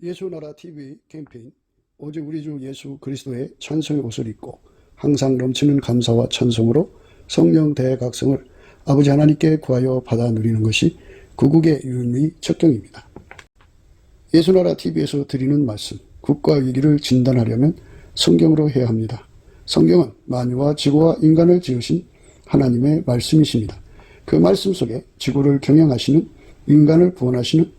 예수나라 TV 캠페인 오직 우리 주 예수 그리스도의 찬송의 옷을 입고 항상 넘치는 감사와 찬송으로 성령 대각성을 아버지 하나님께 구하여 받아 누리는 것이 구국의 유일의 척경입니다. 예수나라 TV에서 드리는 말씀, 국가 위기를 진단하려면 성경으로 해야 합니다. 성경은 만유와 지구와 인간을 지으신 하나님의 말씀이십니다. 그 말씀 속에 지구를 경영하시는, 인간을 구원하시는,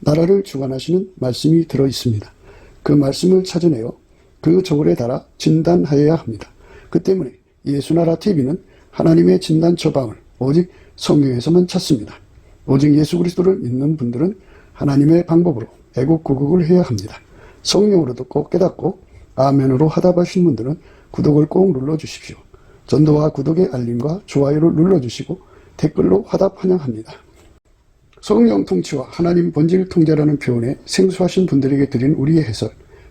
나라를 주관하시는 말씀이 들어있습니다. 그 말씀을 찾아내어 그 저울에 달아 진단하여야 합니다. 그 때문에 예수나라 TV는 하나님의 진단 처방을 오직 성경에서만 찾습니다. 오직 예수 그리스도를 믿는 분들은 하나님의 방법으로 애국구국을 해야 합니다. 성령으로 듣고 깨닫고 아멘으로 화답하신 분들은 구독을 꼭 눌러주십시오. 전도와 구독의 알림과 좋아요를 눌러주시고 댓글로 화답 환영합니다. 성령 통치와 하나님 본질 통제라는 표현에 생소하신 분들에게 드린 우리의 해설,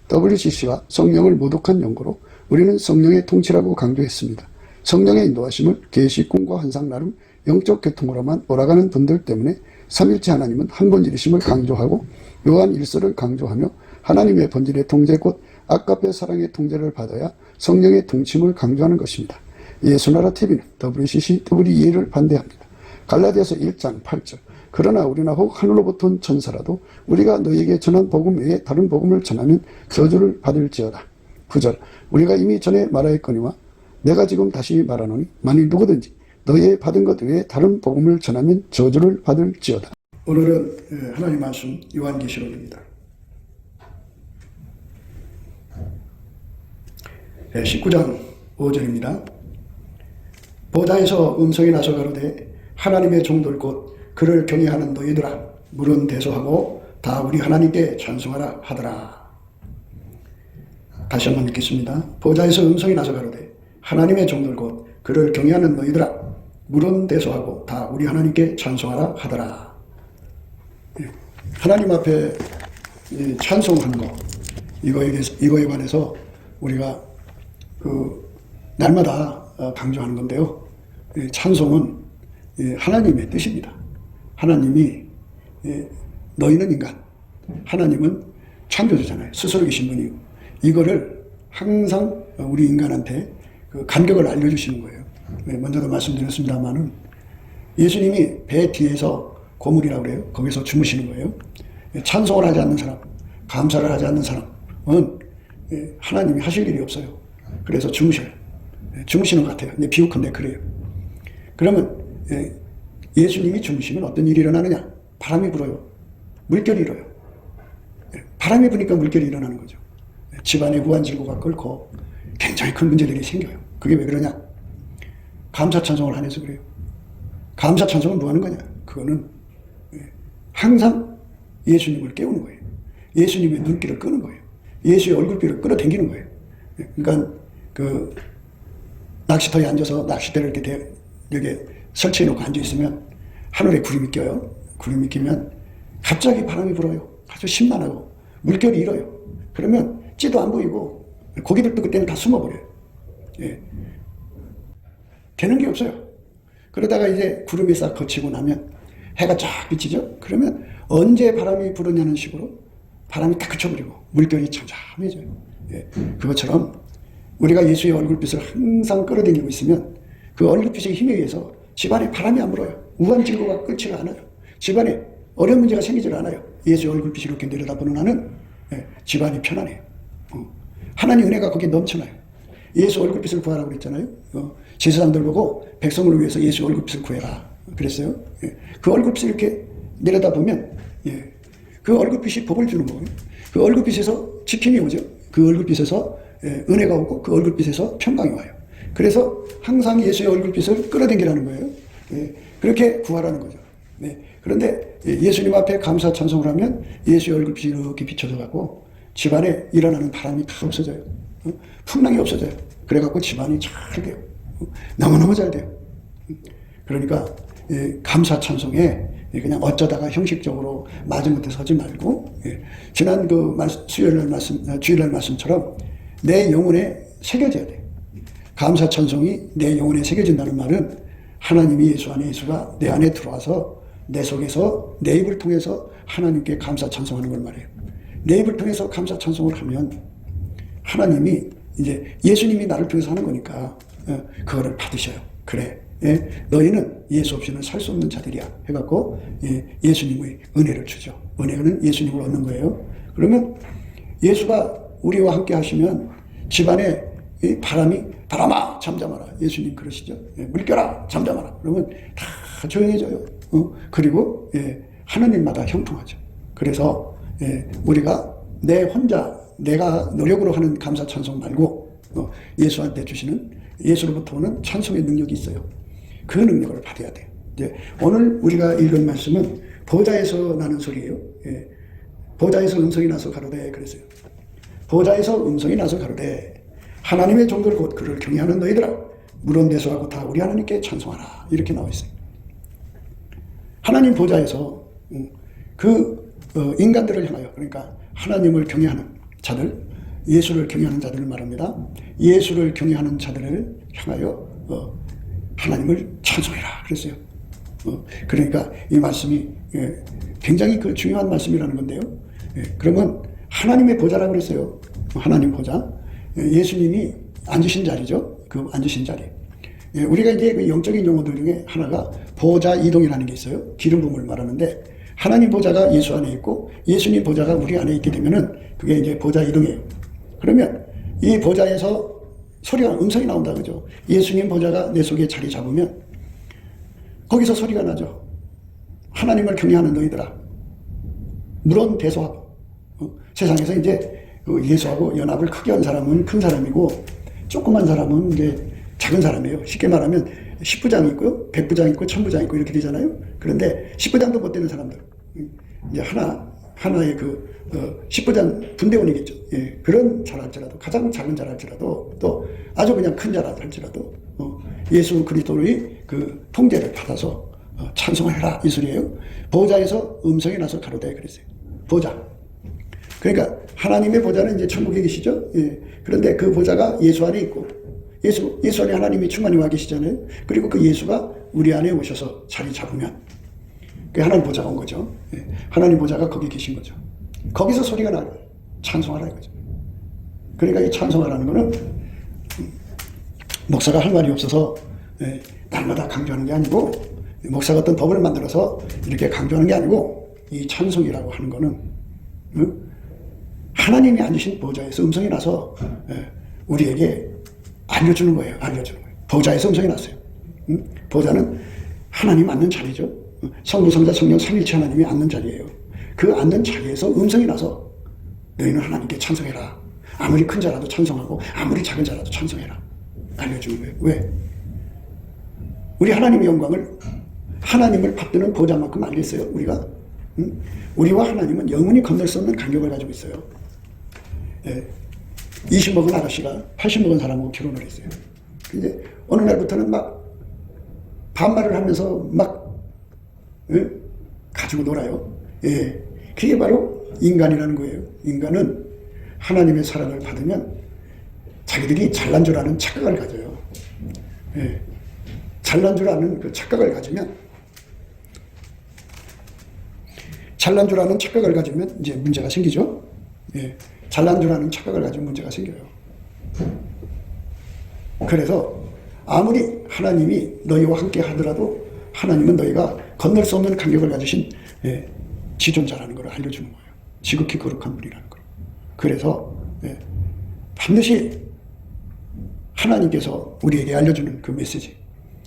WCC가 성령을 모독한 연고로 우리는 성령의 통치라고 강조했습니다. 성령의 인도하심을 계시, 꿈과 환상 나름 영적 계통으로만 몰아가는 분들 때문에 삼일체 하나님은 한 본질이심을 강조하고 요한 1서를 강조하며 하나님의 본질의 통제 곧 아까페 사랑의 통제를 받아야 성령의 통치임을 강조하는 것입니다. 예수나라 TV는 WCC, WEA를 반대합니다. 갈라디아서 1장 8절 그러나 우리나 혹 하늘로부터 온 천사라도 우리가 너희에게 전한 복음 외에 다른 복음을 전하면 저주를 받을지어다. 9절 우리가 이미 전에 말하였거니와 내가 지금 다시 말하노니 만일 누구든지 너희의 받은 것 외에 다른 복음을 전하면 저주를 받을지어다. 오늘은 하나님 말씀 요한계시록입니다. 19장 5절입니다. 보좌에서 음성이 나서 가로되 하나님의 종들 곧 그를 경외하는 너희들아 물은 대소하고 다 우리 하나님께 찬송하라 하더라. 다시 한번 읽겠습니다. 보좌에서 음성이 나서 가로되 하나님의 종들 곧 그를 경외하는 너희들아 물은 대소하고 다 우리 하나님께 찬송하라 하더라. 하나님 앞에 찬송하는 거 이거에 관해서 우리가 날마다 강조하는 건데요. 찬송은 하나님의 뜻입니다. 하나님이 너희는 인간, 하나님은 창조주잖아요. 스스로 계신 분이고 이거를 항상 우리 인간한테 그 간격을 알려주시는 거예요. 먼저도 말씀드렸습니다만은 예수님이 배 뒤에서 고물이라고 그래요. 거기서 주무시는 거예요. 찬송을 하지 않는 사람, 감사를 하지 않는 사람은 하나님이 하실 일이 없어요. 그래서 주무셔요. 주무시는 것 같아요. 비유컨대 그래요. 그러면 예수님이 주무시면 어떤 일이 일어나느냐? 바람이 불어요. 물결이 일어요. 바람이 부니까 물결이 일어나는 거죠. 집안에 무한질고가 끓고 굉장히 큰 문제들이 생겨요. 그게 왜 그러냐? 감사찬송을 안 해서 그래요. 감사찬송은 뭐 하는 거냐? 그거는 항상 예수님을 깨우는 거예요. 예수님의 눈길을 끄는 거예요. 예수의 얼굴빛을 끌어당기는 거예요. 그러니까 그 낚시터에 앉아서 낚싯대를 이렇게 여기에 설치해놓고 앉아있으면 하늘에 구름이 껴요. 구름이 끼면 갑자기 바람이 불어요. 아주 심란하고 물결이 일어요. 그러면 찌도 안 보이고 고기들도 그때는 다 숨어버려요. 되는 게 없어요. 그러다가 이제 구름이 싹 거치고 나면 해가 쫙 비치죠. 그러면 언제 바람이 부르냐는 식으로 바람이 딱 그쳐버리고 물결이 잠잠해져요. 그것처럼 우리가 예수의 얼굴빛을 항상 끌어당기고 있으면 그 얼굴빛의 힘에 의해서 집안에 바람이 안 불어요. 우한질고가 끓지를 않아요. 집안에 어려운 문제가 생기질 않아요. 예수의 얼굴빛이 이렇게 내려다보는 한은 집안이 편안해요. 하나님의 은혜가 거기에 넘쳐나요. 예수 얼굴빛을 구하라고 그랬잖아요. 제사장들 보고 백성을 위해서 예수 얼굴빛을 구해라 그랬어요. 그 얼굴빛을 이렇게 내려다보면 그 얼굴빛이 복을 주는 거예요. 그 얼굴빛에서 지킴이 오죠. 그 얼굴빛에서 은혜가 오고 그 얼굴빛에서 평강이 와요. 그래서 항상 예수의 얼굴빛을 끌어당기라는 거예요. 그렇게 구하라는 거죠. 그런데 예수님 앞에 감사 찬송을 하면 예수의 얼굴빛이 이렇게 비춰져 가고 집안에 일어나는 바람이 다 없어져요. 풍랑이 없어져요. 그래갖고 집안이 잘 돼요. 너무너무 잘 돼요. 그러니까 감사 찬송에 그냥 어쩌다가 형식적으로 마지못해 서지 말고 지난 그 주일날 말씀처럼 내 영혼에 새겨져야 돼요. 감사 찬송이 내 영혼에 새겨진다는 말은 하나님이 예수 안에 예수가 내 안에 들어와서 내 속에서 내 입을 통해서 하나님께 감사 찬송하는 걸 말해요. 내 입을 통해서 감사 찬송을 하면 하나님이 이제 예수님이 나를 통해서 하는 거니까 그거를 받으셔요. 그래, 너희는 예수 없이는 살 수 없는 자들이야 해갖고 예수님의 은혜를 주죠. 은혜는 예수님을 얻는 거예요. 그러면 예수가 우리와 함께 하시면 집안에 바람아 잠잠하라. 예수님 그러시죠. 물결아 잠잠하라. 그러면 다 조용해져요. 그리고 하나님마다 형통하죠. 그래서 우리가 내가 노력으로 하는 감사 찬송 말고 예수한테 주시는, 예수로부터 오는 찬송의 능력이 있어요. 그 능력을 받아야 돼요. 이제 오늘 우리가 읽은 말씀은 보좌에서 나는 소리예요. 보좌에서 음성이 나서 가로되 그랬어요. 보좌에서 음성이 나서 가로되 하나님의 종들 곧 그를 경외하는 너희들아 물론대소하고 다 우리 하나님께 찬송하라. 이렇게 나와 있어요. 하나님 보좌에서 인간들을 향하여, 그러니까 하나님을 경외하는 자들, 예수를 경외하는 자들을 말합니다. 예수를 경외하는 자들을 향하여 하나님을 찬송해라 그랬어요. 그러니까 이 말씀이 굉장히 중요한 말씀이라는 건데요. 그러면 하나님의 보좌라고 그랬어요. 하나님 보좌. 예수님이 앉으신 자리죠. 그 앉으신 자리. 우리가 이제 그 영적인 용어들 중에 하나가 보좌 이동이라는 게 있어요. 기름 부음을 말하는데 하나님 보좌가 예수 안에 있고 예수님 보좌가 우리 안에 있게 되면은 그게 이제 보좌 이동이에요. 그러면 이 보좌에서 음성이 나온다 그죠. 예수님 보좌가 내 속에 자리 잡으면 거기서 소리가 나죠. 하나님을 경외하는 너희들아 물론 대소하고. 세상에서 이제 예수하고 연합을 크게 한 사람은 큰 사람이고 조그만 사람은 이제 작은 사람이에요. 쉽게 말하면 10부장이 있고요, 100부장이 있고 1000부장이 있고 이렇게 되잖아요. 그런데 10부장도 못 되는 사람들, 이제 하나의 10부장 분대원이겠죠. 그런 자랄지라도, 가장 작은 자랄지라도, 또 아주 그냥 큰 자랄지라도 예수 그리스도의 그 통제를 받아서 찬송을 해라 이 소리예요. 보좌에서 음성이 나서 가로되 그랬어요. 보좌. 그러니까 하나님의 보좌는 이제 천국에 계시죠. 그런데 그 보좌가 예수 안에 있고 예수 안에 하나님이 충만히 와 계시잖아요. 그리고 그 예수가 우리 안에 오셔서 자리 잡으면 그 하나님 보좌가 온 거죠. 하나님 보좌가 거기 계신 거죠. 거기서 소리가 나요. 찬송하라 이거죠. 그러니까 이 찬송하라는 거는 목사가 할 말이 없어서 날마다 강조하는 게 아니고, 목사가 어떤 법을 만들어서 이렇게 강조하는 게 아니고, 이 찬송이라고 하는 거는 하나님이 앉으신 보좌에서 음성이 나서 우리에게 알려주는 거예요. 알려주는 거예요. 보좌에서 음성이 났어요. 보좌는 하나님 앉는 자리죠. 성부, 성자, 성령, 삼위일체 하나님이 앉는 자리예요. 그 앉는 자리에서 음성이 나서 너희는 하나님께 찬송해라. 아무리 큰 자라도 찬송하고 아무리 작은 자라도 찬송해라. 알려주는 거예요. 왜? 우리 하나님의 영광을, 하나님을 받드는 보좌만큼 알겠어요. 우리가? 우리와 하나님은 영원히 건널 수 없는 간격을 가지고 있어요. 20 먹은 아가씨가 80 먹은 사람하고 결혼을 했어요. 근데 어느 날부터는 막 반말을 하면서 막 가지고 놀아요. 그게 바로 인간이라는 거예요. 인간은 하나님의 사랑을 받으면 자기들이 잘난 줄 아는 착각을 가져요. 잘난 줄 아는 그 착각을 가지면, 잘난 줄 아는 착각을 가지면 이제 문제가 생기죠. 잘난 줄 아는 착각을 가지면 문제가 생겨요. 그래서 아무리 하나님이 너희와 함께 하더라도 하나님은 너희가 건널 수 없는 간격을 가지신 지존자라는 걸 알려주는 거예요. 지극히 거룩한 분이라는 걸. 그래서 반드시 하나님께서 우리에게 알려주는 그 메시지,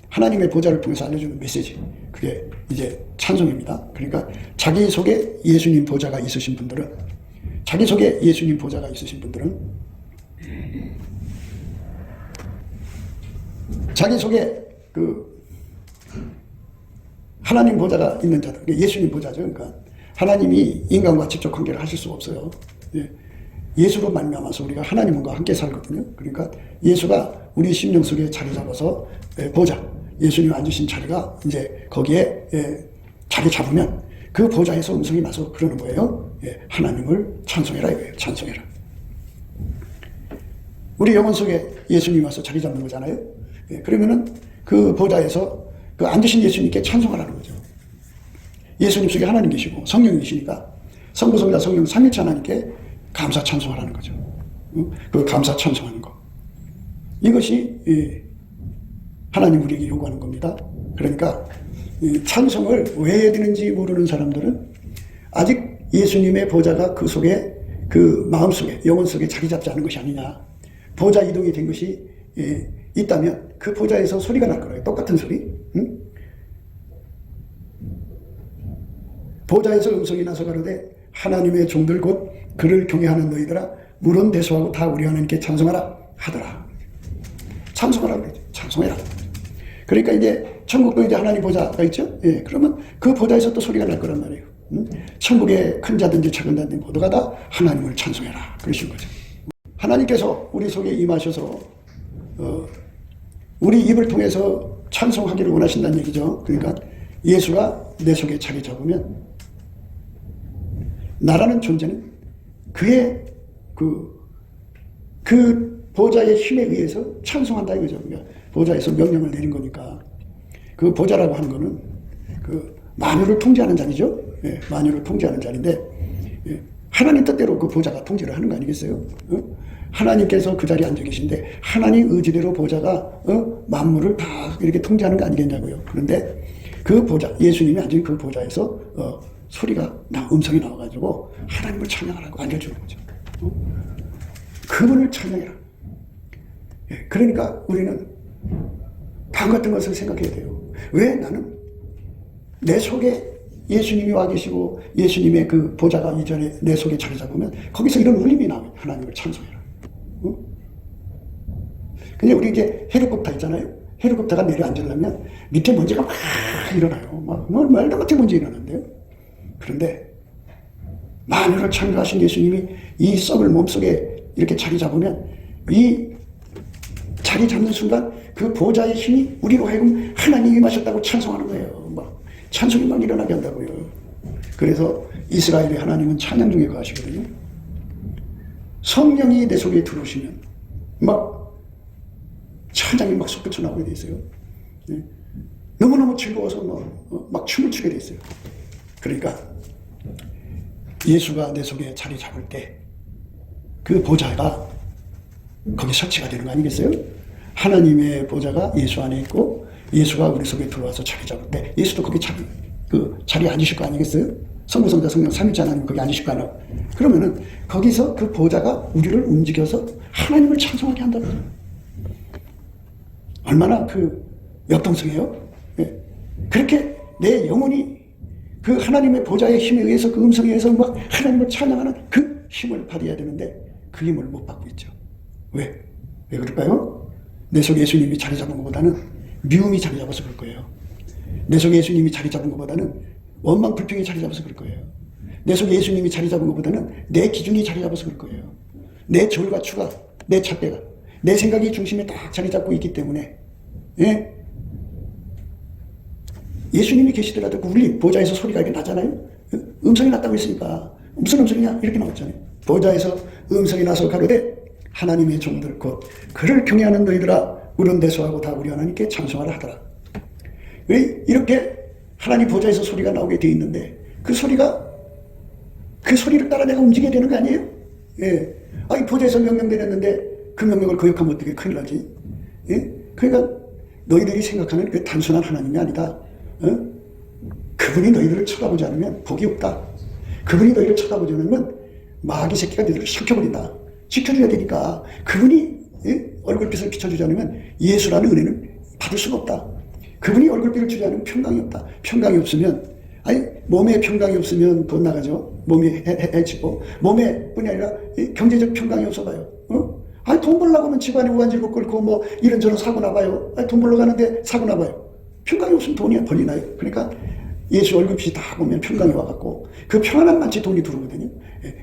하나님의 보좌를 통해서 알려주는 메시지, 그게 이제 찬송입니다. 그러니까 자기 속에 예수님 보좌가 있으신 분들은, 자기 속에 예수님 보좌가 있으신 분들은, 자기 속에 그 하나님 보좌가 있는 자들, 예수님 보좌죠. 그러니까 하나님이 인간과 직접 관계를 하실 수가 없어요. 예수로 말미암아서 우리가 하나님과 함께 살거든요. 그러니까 예수가 우리 심령 속에 자리 잡아서 보좌, 예수님 앉으신 자리가 이제 거기에 자리 잡으면 그 보좌에서 음성이 나서 그러는 거예요. 하나님을 찬송해라 이거예요. 찬송해라. 우리 영혼 속에 예수님 와서 자리 잡는 거잖아요. 그러면은 그 보좌에서 그 앉으신 예수님께 찬송하라는 거죠. 예수님 속에 하나님 계시고 성령이 계시니까 성부, 성자, 성령 삼위일체 하나님께 감사 찬송하라는 거죠. 그 감사 찬송하는 거. 이것이 하나님 우리에게 요구하는 겁니다. 그러니까 찬송을 왜 해야 되는지 모르는 사람들은 아직 예수님의 보좌가 그 속에, 그 마음 속에, 영혼 속에 자리 잡지 않은 것이 아니냐. 보좌 이동이 된 것이 있다면 그 보좌에서 소리가 날 거예요. 똑같은 소리. 응? 보좌에서 음성이 나서 가로되 하나님의 종들 곧 그를 경외하는 너희들아 물은 대수하고 다 우리 하나님께 찬송하라 하더라. 찬송하라 그러죠. 찬송해라. 그러니까 이제 천국도 이제 하나님 보좌가 있죠. 예, 그러면 그 보좌에서 또 소리가 날 거란 말이에요. 천국의 큰 자든지 작은 자든지 모두가 다 하나님을 찬송해라. 그러신 거죠. 하나님께서 우리 속에 임하셔서 우리 입을 통해서 찬송하기를 원하신다는 얘기죠. 그러니까 예수가 내 속에 자리 잡으면 나라는 존재는 그의 그 보좌의 힘에 의해서 찬송한다 이거죠. 그러니까 보좌에서 명령을 내린 거니까. 그 보좌라고 하는 거는 그 만유를 통제하는 자리죠. 예, 만유를 통제하는 자리인데, 예, 하나님 뜻대로 그 보좌가 통제를 하는 거 아니겠어요? 하나님께서 그 자리에 앉아 계신데 하나님 의지대로 보좌가 만물을 다 이렇게 통제하는 거 아니겠냐고요. 그런데 그 보좌, 예수님이 앉은 그 보좌에서 소리가 음성이 나와가지고 하나님을 찬양하라고 알려주는 거죠. 그분을 찬양해라. 예, 그러니까 우리는 다음 같은 것을 생각해야 돼요. 왜 나는 내 속에 예수님이 와 계시고 예수님의 그 보좌가 이전에 내 속에 자리 잡으면 거기서 이런 울림이 나와요. 하나님을 찬송해라. 근데 우리 이제 헬리콥터 있잖아요. 헬리콥터가 내려앉으려면 밑에 먼지가 막 일어나요. 막 말도 못해 먼지 일어나는데요. 그런데 만유를 창조하신 예수님이 이 썩을 몸속에 이렇게 자리 잡으면 이 자리 잡는 순간 그 보좌의 힘이 우리로 하여금 하나님이 마셨다고 찬송하는 거예요. 막 찬송이 막 일어나게 한다고요. 그래서 이스라엘의 하나님은 찬양 중에 거하시거든요. 성령이 내 속에 들어오시면 막 찬양이 막 솟구쳐 나오게 돼 있어요. 너무너무 즐거워서 막 춤을 추게 돼 있어요. 그러니까 예수가 내 속에 자리 잡을 때 그 보좌가 거기 설치가 되는 거 아니겠어요? 하나님의 보좌가 예수 안에 있고 예수가 우리 속에 들어와서 자리 잡을 때 예수도 거기 자리에 앉으실 거 아니겠어요? 성부, 성자, 성령 삼위일체 하나님 거기 앉으실 거 아니에요? 그러면은 거기서 그 보좌가 우리를 움직여서 하나님을 찬송하게 한다는 거죠. 얼마나 역동성이에요? 네. 그렇게 내 영혼이 그 하나님의 보좌의 힘에 의해서 그 음성에 의해서 막 하나님을 찬양하는 그 힘을 발휘해야 되는데 그 힘을 못 받고 있죠. 왜 그럴까요? 내 속에 예수님이 자리 잡은 것보다는 미움이 자리 잡아서 그럴 거예요. 내 속에 예수님이 자리 잡은 것보다는 원망 불평이 자리 잡아서 그럴 거예요. 내 속에 예수님이 자리 잡은 것보다는 내 기준이 자리 잡아서 그럴 거예요. 내 절과 추가, 내 잣대가, 내 생각이 중심에 딱 자리 잡고 있기 때문에, 예? 예수님이 계시더라도 그 울림, 보좌에서 소리가 이렇게 나잖아요? 음성이 났다고 했으니까 무슨 음성이냐? 이렇게 나왔잖아요. 보좌에서 음성이 나서 가로되 하나님의 종들 곧 그를 경외하는 너희들아 물은 대수하고 다 우리 하나님께 찬송하라 하더라. 왜 이렇게 하나님 보좌에서 소리가 나오게 돼 있는데 그 소리를 따라 내가 움직여야 되는 거 아니에요? 예. 이 보좌에서 명령 내렸는데 그 명령을 거역하면 어떻게 큰일 나지? 예? 그러니까 너희들이 생각하는 그 단순한 하나님이 아니다. 그분이 너희들을 쳐다보지 않으면 복이 없다. 그분이 너희를 쳐다보지 않으면 마귀 새끼가 너희들을 삼켜버린다. 지켜줘야 되니까 그분이 얼굴빛을 비춰주지 않으면 예수라는 은혜는 받을 수가 없다. 그분이 얼굴빛을 주지 않으면 평강이 없다. 평강이 없으면 몸에 평강이 없으면 돈 나가죠. 몸이 해치고 몸에 뿐이 아니라 경제적 평강이 없어 봐요. 돈 벌려고 하면 집안에 우환질고 끌고 뭐 이런저런 사고 나봐요. 돈 벌러 가는데 사고 나봐요. 평강이 없으면 돈이 벌리나요? 그러니까 예수 얼굴빛이 다 보면 평강이 와갖고 그 평안한 맛이 돈이 들어오거든요.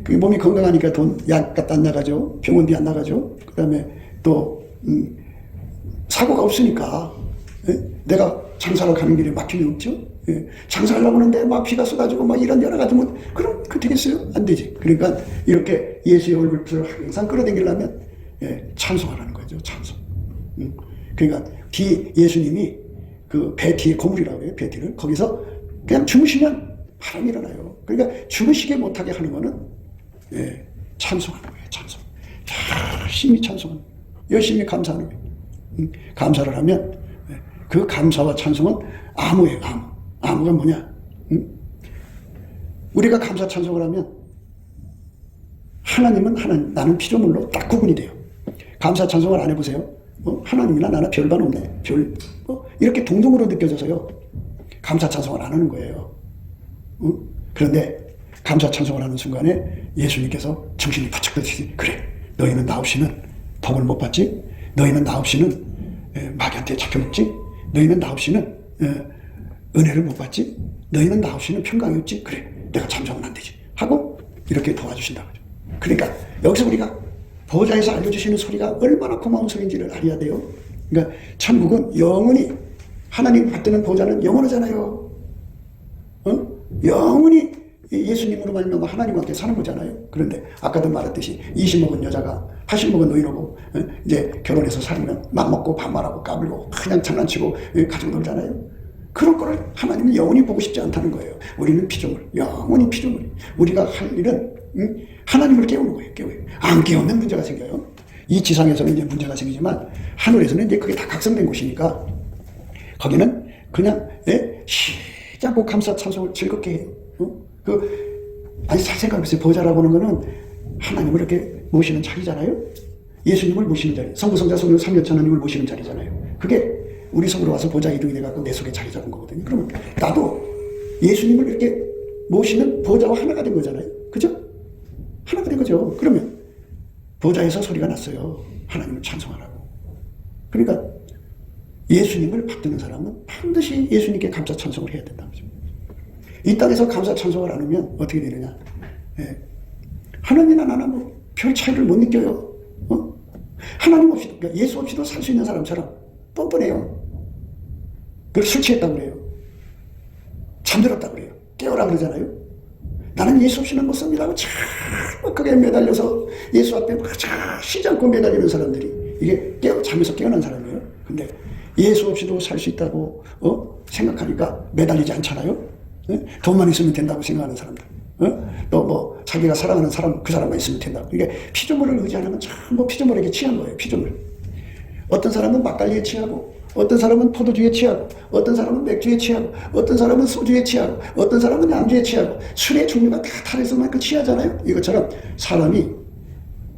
그게 몸이 건강하니까 돈 약 갖다 안 나가죠. 병원비 안 나가죠. 그 다음에 또 사고가 없으니까 내가 장사를 가는 길에 막힘이 없죠. 장사하려고 하는데 막 비가 쏟아지고 막 이런 여러 가지 뭐 그럼 그 되겠어요? 안 되지. 그러니까 이렇게 예수의 얼굴빛을 항상 끌어당기려면 찬송하라는 거죠. 찬송. 그러니까 예수님이 그 배 뒤에 고물이라고 해요. 배 뒤를 거기서 그냥 주무시면 바람이 일어나요. 그러니까 죽으시게 못하게 하는 거는 찬송하는 거예요. 찬송. 열심히 찬송하는 거예요. 열심히 감사하는 거예요. 감사를 하면 그 감사와 찬송은 암호예요. 암호. 암호가 뭐냐? 우리가 감사 찬송을 하면 하나님은 하나님, 나는 피조물로 딱 구분이 돼요. 감사 찬송을 안 해보세요. 하나님이나 나나 별반 없네. 별 이렇게 동등으로 느껴져서요. 감사 찬송을 안 하는 거예요. 그런데 감사 찬송을 하는 순간에 예수님께서 정신이 바짝 드시지. 그래, 너희는 나 없이는 복을 못 받지. 너희는 나 없이는 마귀한테 잡혀먹지. 너희는 나 없이는 은혜를 못 받지. 너희는 나 없이는 평강이 없지. 그래, 내가 참석은 안 되지 하고 이렇게 도와주신다고 하죠. 그러니까 여기서 우리가 보좌에서 알려주시는 소리가 얼마나 고마운 소리인지를 알아야 돼요. 그러니까 천국은 영원히 하나님 받드는 보좌는 영원하잖아요. 영원히 예수님으로 말미암아 하나님한테 사는 거잖아요. 그런데 아까도 말했듯이 20 먹은 여자가 80 먹은 노인하고 이제 결혼해서 살면 맘 먹고 반말하고 까불고 그냥 장난치고 가지고 놀잖아요. 그런 거를 하나님은 영원히 보고 싶지 않다는 거예요. 우리는 피조물, 영원히 피조물. 우리가 할 일은 하나님을 깨우는 거예요. 깨워요. 안 깨우면 문제가 생겨요. 이 지상에서는 이제 문제가 생기지만 하늘에서는 이제 그게 다 각성된 곳이니까 거기는 그냥 쉬지 않고 감사 찬송을 즐겁게 해요. 아니 잘 생각해보세요. 보좌라고 하는 거는 하나님을 이렇게 모시는 자리잖아요. 예수님을 모시는 자리, 성부성자 성령 삼위일체 하나님을 모시는 자리잖아요. 그게 우리 속으로 와서 보좌 이동이 돼갖고 내 속에 자리 잡은 거거든요. 그러면 나도 예수님을 이렇게 모시는 보좌와 하나가 된 거잖아요. 그죠? 하나가 된 거죠. 그러면 보좌에서 소리가 났어요. 하나님을 찬송하라고. 그러니까 예수님을 받드는 사람은 반드시 예수님께 감사 찬송을 해야 된다는 거죠. 이 땅에서 감사 찬송을 안 하면 어떻게 되느냐? 하나님이나 나나 뭐 별 차이를 못 느껴요. 하나님 없이도, 그러니까 예수 없이도 살 수 있는 사람처럼 뻔뻔해요. 그걸 술 취했다고 그래요. 잠들었다고 그래요. 깨어라 그러잖아요. 나는 예수 없이는 못 삽니다고 참막하게 매달려서 예수 앞에 쉬지 않고 매달리는 사람들이 이게 잠에서 깨어난 사람이에요. 근데 예수 없이도 살 수 있다고 생각하니까 매달리지 않잖아요. 돈만 있으면 된다고 생각하는 사람들. 또 뭐 자기가 사랑하는 사람, 그 사람만 있으면 된다고. 이게 피조물을 의지하는 건 전부 피조물에게 취한 거예요. 피조물. 어떤 사람은 막걸리에 취하고, 어떤 사람은 포도주에 취하고, 어떤 사람은 맥주에 취하고, 어떤 사람은 소주에 취하고, 어떤 사람은 양주에 취하고, 술의 종류가 다 다르서만큼 취하잖아요. 이것처럼 사람이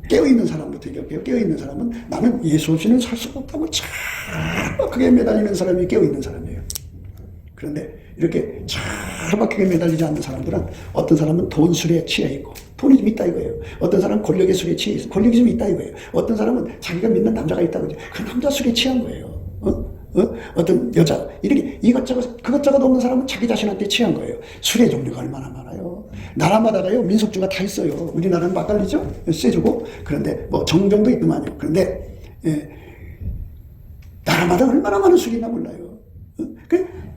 깨어있는 사람부터 얘기할게요. 깨어있는 사람은 나는 예수 없이는 살 수가 없다고 차박하게 매달리는 사람이 깨어있는 사람이에요. 그런데 이렇게 차박하게 매달리지 않는 사람들은 어떤 사람은 돈 술에 취해 있고, 돈이 좀 있다 이거예요. 어떤 사람은 권력의 술에 취해 있어. 권력이 좀 있다 이거예요. 어떤 사람은 자기가 믿는 남자가 있다고 하죠. 그 남자 술에 취한 거예요. 어떤 여자, 이렇게 이것저것, 그것저것 없는 사람은 자기 자신한테 취한 거예요. 술의 종류가 얼마나 많아요. 나라마다가요, 민속주가 다 있어요. 우리나라는 막걸리죠? 쇠주고. 그런데 뭐 정정도 있더만요. 그런데, 나라마다 얼마나 많은 술이 있나 몰라요.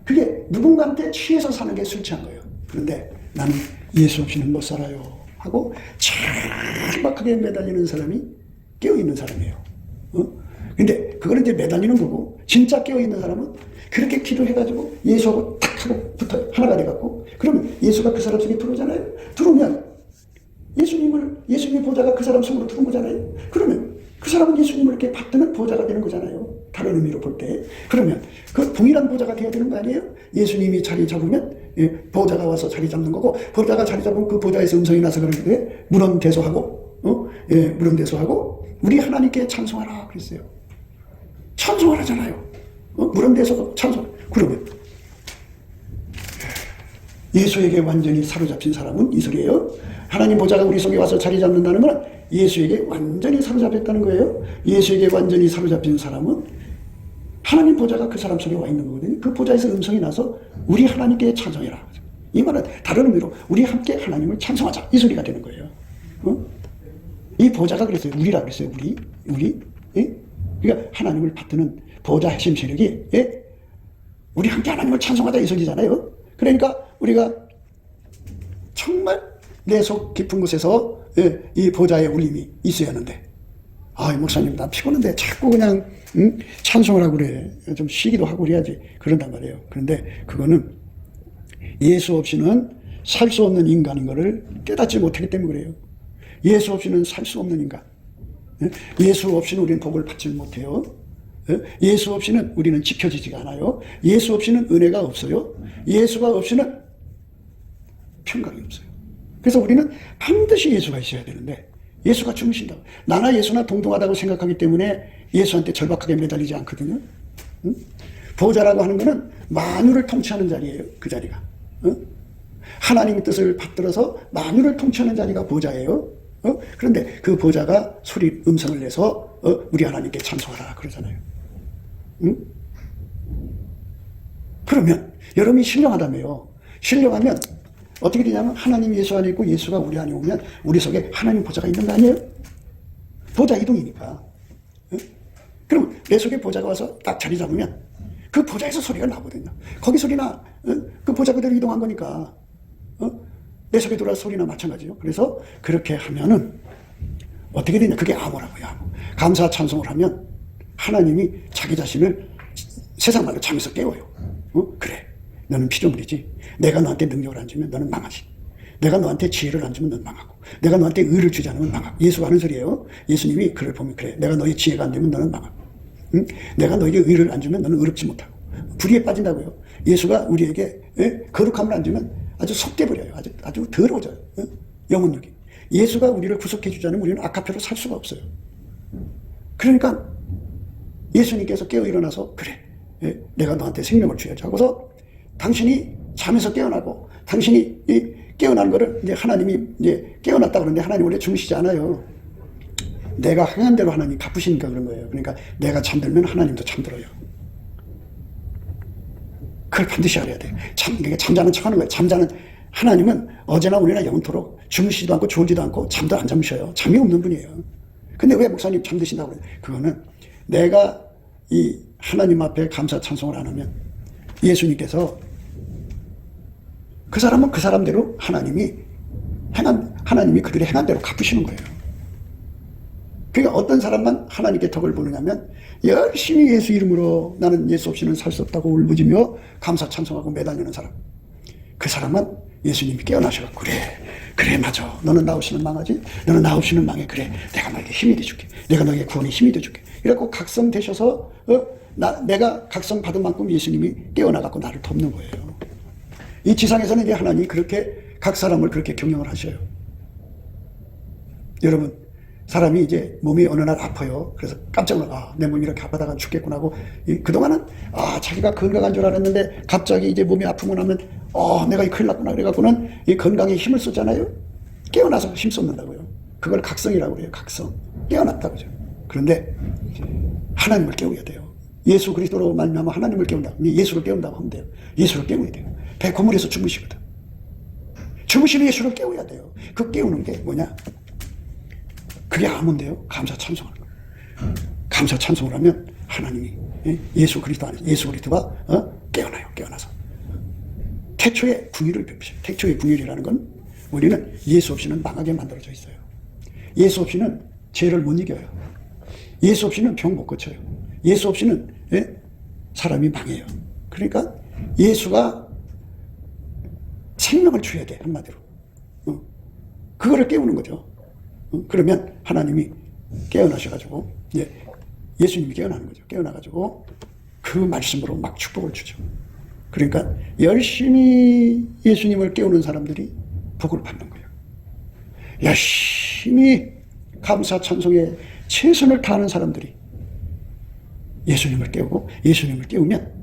그게 누군가한테 취해서 사는 게 술 취한 거예요. 그런데 나는 예수 없이는 못 살아요. 하고 차박하게 매달리는 사람이 깨어있는 사람이에요. 근데 그거는 이제 매달리는 거고, 진짜 깨어있는 사람은 그렇게 기도해가지고 예수하고 탁 하고 붙어요. 하나가 돼갖고. 그러면 예수가 그 사람 속에 들어오잖아요. 들어오면 예수님의 보좌가 그 사람 속으로 들어온 거잖아요. 그러면 그 사람은 예수님을 이렇게 받드는 보좌가 되는 거잖아요. 다른 의미로 볼 때. 그러면 그 동일한 보좌가 돼야 되는 거 아니에요? 예수님이 자리 잡으면 보좌가 와서 자리 잡는 거고, 보좌가 자리 잡으면 그 보좌에서 음성이 나서 그러는데 물론대소하고, 물론대소하고 우리 하나님께 찬송하라 그랬어요. 찬송하라잖아요. 물론대소 찬송. 그러면 예수에게 완전히 사로잡힌 사람은 이 소리예요. 하나님 보좌가 우리 속에 와서 자리 잡는다는 건 예수에게 완전히 사로잡혔다는 거예요. 예수에게 완전히 사로잡힌 사람은 하나님 보좌가 그 사람 속에 와 있는 거거든요. 그 보좌에서 음성이 나서 우리 하나님께 찬송해라. 이 말은 다른 의미로 우리 함께 하나님을 찬송하자. 이 소리가 되는 거예요. 이 보좌가 그랬어요. 우리라 그랬어요. 우리. 그러니까 하나님을 받드는 보좌 핵심 세력이 우리 함께 하나님을 찬송하자 이 소리잖아요. 그러니까 우리가 정말 내 속 깊은 곳에서 이 보좌의 울림이 있어야 하는데, 목사님 나 피곤한데 자꾸 그냥 찬송을 하고 그래. 좀 쉬기도 하고 그래야지. 그런단 말이에요. 그런데 그거는 예수 없이는 살 수 없는 인간인 것을 깨닫지 못하기 때문에 그래요. 예수 없이는 살 수 없는 인간. 예수 없이는 우리는 복을 받지 못해요. 예수 없이는 우리는 지켜지지가 않아요. 예수 없이는 은혜가 없어요. 예수가 없이는 평강이 없어요. 그래서 우리는 반드시 예수가 있어야 되는데 예수가 죽으신다고. 나나 예수나 동등하다고 생각하기 때문에 예수한테 절박하게 매달리지 않거든요. 보좌라고 하는 것은 만유를 통치하는 자리예요. 그 자리가. 하나님의 뜻을 받들어서 만유를 통치하는 자리가 보좌예요. 그런데 그 보좌가 음성을 내서 우리 하나님께 찬송하라 그러잖아요. 그러면 여러분이 신령하다며요. 신령하면 어떻게 되냐면 하나님 예수 안에 있고 예수가 우리 안에 오면 우리 속에 하나님 보좌가 있는 거 아니에요? 보좌 이동이니까. 그럼 내 속에 보좌가 와서 딱 자리 잡으면 그 보좌에서 소리가 나거든요. 거기 소리나 그 보좌 그대로 이동한 거니까 내 속에 들어와서 소리나 마찬가지요. 그래서 그렇게 하면은 어떻게 되냐? 그게 암호라고요. 암호. 감사 찬송을 하면 하나님이 자기 자신을 세상 말로 잠에서 깨워요. 그래, 너는 피조물이지. 내가 너한테 능력을 안 주면 너는 망하지. 내가 너한테 지혜를 안 주면 너는 망하고, 내가 너한테 의를 주지 않으면 망하고. 예수가 하는 소리예요. 예수님이 그를 보면 그래, 내가 너의 지혜가 안 되면 너는 망하고, 내가 너에게 의를 안 주면 너는 의롭지 못하고. 불의에 빠진다고요. 예수가 우리에게 거룩함을 안 주면 아주 속되버려요. 아주 더러워져요. 영혼력이. 예수가 우리를 구속해 주지 않으면 우리는 아카페로 살 수가 없어요. 그러니까 예수님께서 깨어 일어나서 그래, 내가 너한테 생명을 줘야지 하고서 당신이 잠에서 깨어나고 당신이 깨어난 거를 이제 하나님이 이제 깨어났다 그러는데 하나님 원래 주무시지 않아요. 내가 행한 대로 하나님 갚으시니까 그런 거예요. 그러니까 내가 잠들면 하나님도 잠들어요. 그걸 반드시 알아야 돼요. 그러니까 잠자는 척 하는 거예요. 잠자는 하나님은 어제나 오늘이나 영원토록 주무시지도 않고 졸지도 않고 잠도 안 잠으셔요. 잠이 없는 분이에요. 근데 왜 목사님 잠드신다고 그래요? 그거는 내가 이 하나님 앞에 감사 찬송을 안 하면 예수님께서 그 사람은 그 사람대로 하나님이 그들이 행한 대로 갚으시는 거예요. 그러니까 어떤 사람만 하나님께 덕을 보느냐면 열심히 예수 이름으로 나는 예수 없이는 살 수 없다고 울부짖며 감사 찬송하고 매달리는 사람. 그 사람은 예수님이 깨어나셔서 그래 맞아. 너는 나 없이는 망하지. 너는 나 없이는 망해. 그래 내가 너에게 힘이 돼줄게. 내가 너에게 구원의 힘이 돼줄게. 이래갖고 각성되셔서 내가 각성 받은 만큼 예수님이 깨어나갖고 나를 돕는 거예요. 이 지상에서는 이제 하나님이 그렇게 각 사람을 그렇게 경영을 하셔요. 여러분, 사람이 이제 몸이 어느 날 아파요. 그래서 깜짝 놀라, 내 몸이 이렇게 아파다가 죽겠구나 하고, 그동안은, 자기가 건강한 줄 알았는데, 갑자기 이제 몸이 아프고 나면, 내가 큰일 났구나. 그래갖고는 이 건강에 힘을 쏟잖아요. 깨어나서 힘 쏟는다고요. 그걸 각성이라고 그래요. 각성. 깨어났다고 그죠. 그런데, 하나님을 깨워야 돼요. 예수 그리스도로 말미암아 하나님을 깨운다. 예수를 깨운다고 하면 돼요. 예수를 깨워야 돼요. 배 고물에서 주무시거든. 주무시는 예수를 깨워야 돼요. 그 깨우는 게 뭐냐? 그게 암호인데요. 감사 찬송하는 거예요. 감사 찬송을 하면 하나님이 예수 그리스도 안에서 예수 그리스도가 깨어나요. 깨어나서 태초에 궁유를 베푸셔요. 태초의 궁유이라는 건 우리는 예수 없이는 망하게 만들어져 있어요. 예수 없이는 죄를 못 이겨요. 예수 없이는 병 못 고쳐요. 예수 없이는 사람이 망해요. 그러니까 예수가 생명을 줘야 돼, 한마디로. 그거를 깨우는 거죠. 그러면 하나님이 깨어나셔가지고, 예수님이 깨어나는 거죠. 깨어나가지고 그 말씀으로 막 축복을 주죠. 그러니까 열심히 예수님을 깨우는 사람들이 복을 받는 거예요. 열심히 감사 찬송에 최선을 다하는 사람들이 예수님을 깨우고, 예수님을 깨우면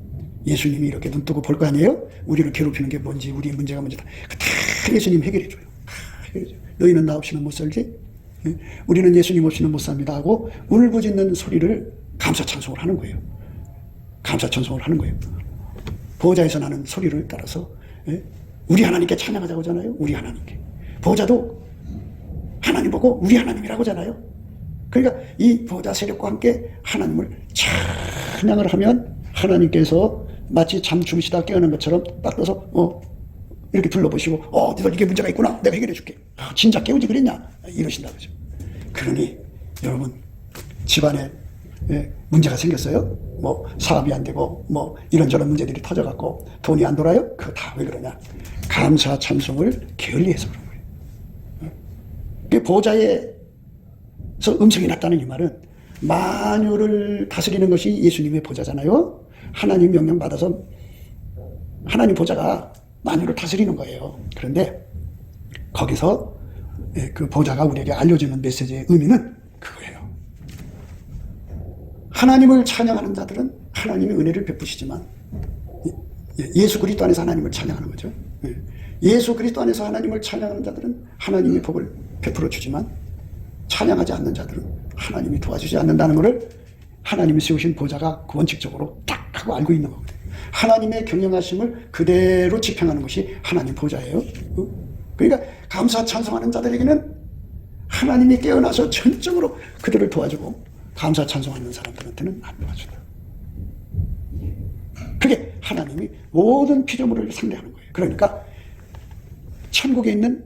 예수님이 이렇게 눈 뜨고 볼 거 아니에요? 우리를 괴롭히는 게 뭔지, 우리의 문제가 뭔지 다 예수님 해결해줘요. 해결해줘요. 너희는 나 없이는 못 살지? 우리는 예수님 없이는 못 삽니다 하고 울부짖는 소리를 감사 찬송을 하는 거예요. 감사 찬송을 하는 거예요. 보좌에서 나는 소리를 따라서 우리 하나님께 찬양하자고 하잖아요. 우리 하나님께. 보좌도 하나님 보고 우리 하나님이라고 하잖아요. 그러니까 이 보좌 세력과 함께 하나님을 찬양을 하면 하나님께서 마치 잠 주무시다 깨어난 것처럼 딱 떠서 이렇게 둘러보시고 너들 이게 문제가 있구나. 내가 해결해 줄게. 진짜 깨우지 그랬냐? 이러신다 그죠. 그러니 여러분 집안에 문제가 생겼어요? 뭐 사업이 안 되고 뭐 이런저런 문제들이 터져갖고 돈이 안 돌아요? 그거 다 왜 그러냐? 감사 찬송을 게을리해서 그런 거예요. 보좌에서 음성이 났다는 이 말은 만유를 다스리는 것이 예수님의 보좌잖아요. 하나님 명령 받아서 하나님 보좌가 만유를 다스리는 거예요. 그런데 거기서 그 보좌가 우리에게 알려주는 메시지의 의미는 그거예요. 하나님을 찬양하는 자들은 하나님의 은혜를 베푸시지만 예수 그리스도 안에서 하나님을 찬양하는 거죠. 예수 그리스도 안에서 하나님을 찬양하는 자들은 하나님의 복을 베풀어 주지만 찬양하지 않는 자들은 하나님이 도와주지 않는다는 것을 하나님이 세우신 보좌가 원칙적으로 딱 하고 알고 있는 거거든요. 하나님의 경영하심을 그대로 집행하는 것이 하나님 보좌예요. 그러니까 감사 찬송하는 자들에게는 하나님이 깨어나서 전적으로 그들을 도와주고 감사 찬송하는 사람들한테는 안 도와준다. 그게 하나님이 모든 피조물을 상대하는 거예요. 그러니까 천국에 있는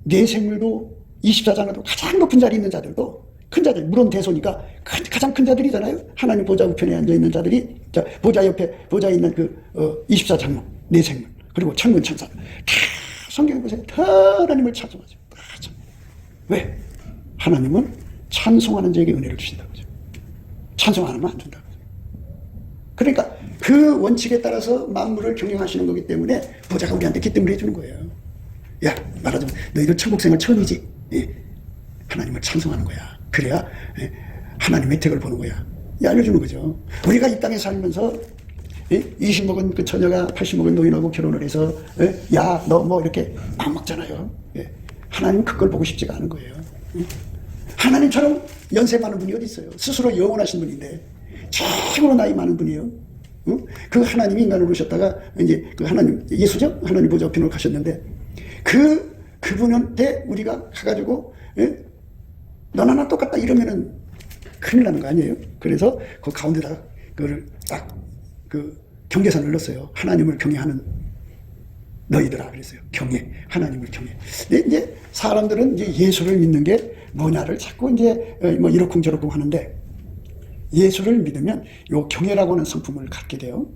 내 생물도 24장에도 가장 높은 자리에 있는 자들도 큰 자들, 물론 대소니까 가장 큰 자들이잖아요. 하나님 보좌 우편에 앉아있는 자들이 보좌 옆에 보좌에 있는 그 24장로 내 생물 그리고 천군 천사 다 성경에 보세요. 다 하나님을 찬송하죠. 다 왜? 하나님은 찬송하는 자에게 은혜를 주신다고 하죠. 찬송 안 하면 안 준다고 하죠. 그러니까 그 원칙에 따라서 만물을 경영하시는 거기 때문에 보좌가 우리한테 기쁨을 해주는 거예요. 야, 말하자면 너희들 천국 생활 처음이지. 하나님을 찬송하는 거야. 그래야 하나님의 혜택을 보는 거야. 알려주는 거죠. 우리가 이 땅에 살면서 20 먹은 그 처녀가 80 먹은 노인하고 결혼을 해서 야, 너 뭐 이렇게 막 먹잖아요. 하나님은 그걸 보고 싶지가 않은 거예요. 하나님처럼 연세 많은 분이 어디 있어요? 스스로 영원하신 분인데 최고로 나이 많은 분이에요. 그 하나님이 인간으로 오셨다가 이제 그 하나님 예수죠? 하나님 보좌 우편으로 가셨는데 그분한테 우리가 가가지고 너나 나 똑같다 이러면은 큰일 나는 거 아니에요? 그래서 그 가운데다가 그걸 딱 그 경계선을 넣었어요. 하나님을 경외하는 너희들아 그랬어요. 경외, 하나님을 경외. 근데 이제 사람들은 이제 예수를 믿는 게 뭐냐를 자꾸 이제 뭐 이러쿵저러쿵 하는데 예수를 믿으면 요 경외라고 하는 성품을 갖게 돼요.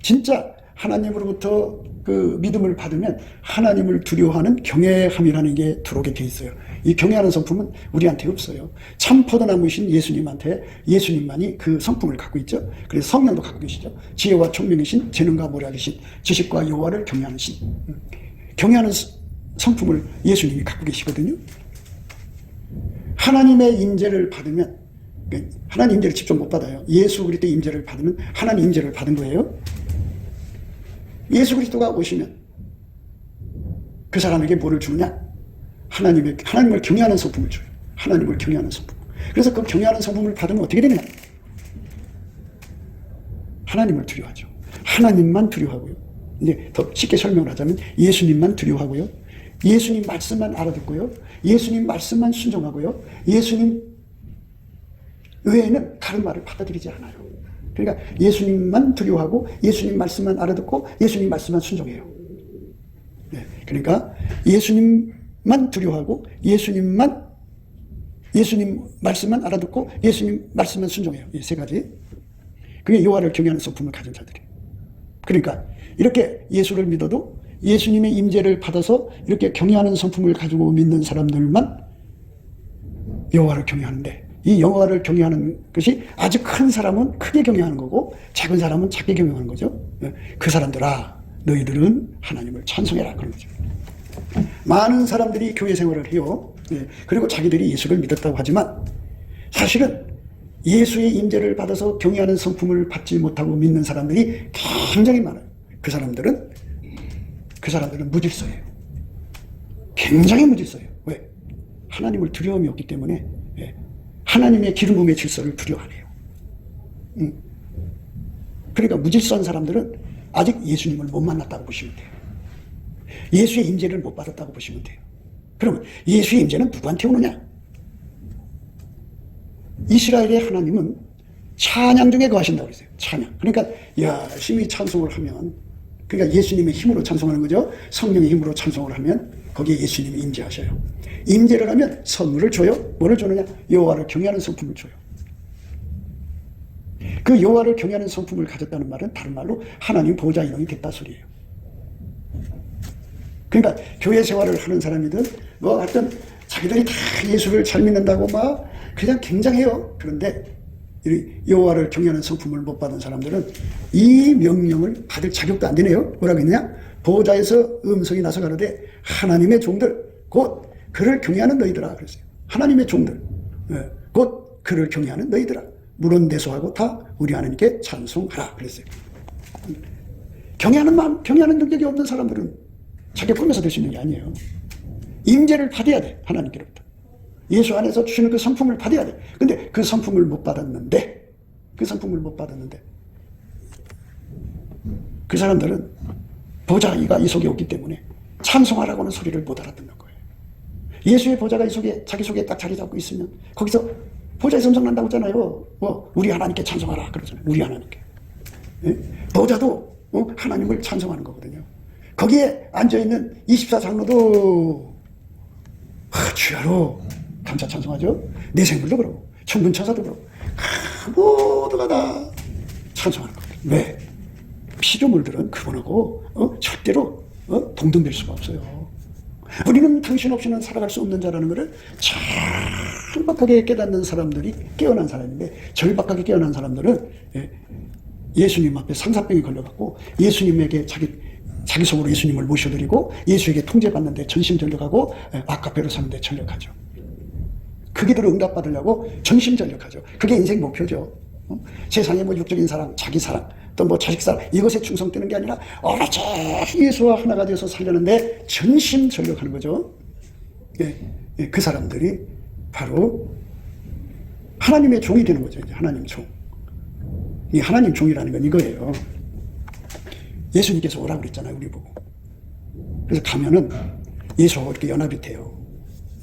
진짜 하나님으로부터 그 믿음을 받으면 하나님을 두려워하는 경외함이라는 게 들어오게 돼 있어요. 이 경외하는 성품은 우리한테 없어요. 참 포도나무이신 예수님한테 예수님만이 그 성품을 갖고 있죠. 그래서 성령도 갖고 계시죠. 지혜와 총명이신 재능과 모략이신 지식과 여호와를 경외하는 신. 경외하는 성품을 예수님이 갖고 계시거든요. 하나님의 임재를 받으면 하나님 임재를 직접 못 받아요. 예수 그리스도의 임재를 받으면 하나님 임재를 받은 거예요. 예수 그리스도가 오시면 그 사람에게 뭐를 주느냐? 하나님을 경외하는 성품을 줘요. 하나님을 경외하는 성품. 그래서 그 경외하는 성품을 받으면 어떻게 되느냐? 하나님을 두려워하죠. 하나님만 두려워하고요. 이제 더 쉽게 설명을 하자면 예수님만 두려워하고요. 예수님 말씀만 알아듣고요. 예수님 말씀만 순종하고요. 예수님 외에는 다른 말을 받아들이지 않아요. 그러니까 예수님만 두려워하고 예수님 말씀만 알아듣고 예수님 말씀만 순종해요. 그러니까 예수님만 두려워하고 예수님 말씀만 알아듣고 예수님 말씀만 순종해요. 이 세 가지. 그게 여호와를 경외하는 성품을 가진 자들이에요. 그러니까 이렇게 예수를 믿어도 예수님의 임재를 받아서 이렇게 경외하는 성품을 가지고 믿는 사람들만 여호와를 경외하는데 이 여호와를 경외하는 것이 아주 큰 사람은 크게 경외하는 거고 작은 사람은 작게 경외하는 거죠. 그 사람들아 너희들은 하나님을 찬송해라 그런 거죠. 많은 사람들이 교회 생활을 해요. 그리고 자기들이 예수를 믿었다고 하지만 사실은 예수의 임재를 받아서 경외하는 성품을 받지 못하고 믿는 사람들이 굉장히 많아요. 그 사람들은 무질서예요. 굉장히 무질서예요. 왜? 하나님을 두려움이 없기 때문에 하나님의 기름 부음의 질서를 두려워 안 해요. 그러니까 무질서한 사람들은 아직 예수님을 못 만났다고 보시면 돼요. 예수의 임재를 못 받았다고 보시면 돼요. 그러면 예수의 임재는 누구한테 오느냐? 이스라엘의 하나님은 찬양 중에 거하신다고 그랬어요. 찬양. 그러니까 열심히 찬송을 하면 그러니까 예수님의 힘으로 찬송하는 거죠. 성령의 힘으로 찬송을 하면 거기에 예수님이 임재하셔요. 임재를 하면 선물을 줘요. 뭐를 주느냐? 여호와를 경외하는 성품을 줘요. 그 여호와를 경외하는 성품을 가졌다는 말은 다른 말로 하나님 보호자 인원이 됐다 소리예요. 그러니까 교회 생활을 하는 사람이든 뭐 하여튼 자기들이 다 예수를 잘 믿는다고 막 그냥 굉장해요. 그런데 여호와를 경외하는 성품을 못 받은 사람들은 이 명령을 받을 자격도 안 되네요. 뭐라고 했느냐? 보호자에서 음성이 나서 가로되 하나님의 종들 곧 그를 경외하는 너희들아 그랬어요. 하나님의 종들 곧 그를 경외하는 너희들아 물론대소하고 다 우리 하나님께 찬송하라 그랬어요. 경외하는 마음, 경외하는 능력이 없는 사람들은 자기 꿈에서 될 수 있는 게 아니에요. 임재를 받아야 돼. 하나님께로부터. 예수 안에서 주시는 그 성품을 받아야 돼. 근데 그 성품을 못 받았는데 그 사람들은 보좌가 이 속에 없기 때문에 찬송하라고는 소리를 못 알아듣는 거예요. 예수의 보좌가 이 속에 자기 속에 딱 자리 잡고 있으면 거기서 보좌의 음성 난다고 했잖아요. 뭐 우리 하나님께 찬송하라 그러잖아요. 우리 하나님께. 보좌도 하나님을 찬송하는 거거든요. 거기에 앉아있는 24장로도 주야로 감사 찬송하죠. 내 생물도 그러고 천군천사도 그러고 모두가 다 찬송하는 거예요. 왜? 피조물들은 그분하고 절대로 동등될 수가 없어요. 우리는 당신 없이는 살아갈 수 없는 자라는 것을 절박하게 깨닫는 사람들이 깨어난 사람인데, 절박하게 깨어난 사람들은 예수님 앞에 상사병이 걸려갖고 예수님에게 자기 속으로 예수님을 모셔드리고 예수에게 통제받는데 전심전력하고 아카페로 사는데 전력하죠. 그기들을 응답받으려고 전심전력하죠. 그게 인생 목표죠. 세상에 뭐 육적인 사랑, 자기 사랑, 또 뭐 자식 사랑, 이것에 충성되는 게 아니라 오로지 예수와 하나가 되어서 살려는데 전심전력하는 거죠. 그 사람들이 바로 하나님의 종이 되는 거죠. 이제 하나님 종. 이 하나님 종이라는 건 이거예요. 예수님께서 오라고 그랬잖아요, 우리 보고. 그래서 가면은 예수하고 이렇게 연합이 돼요.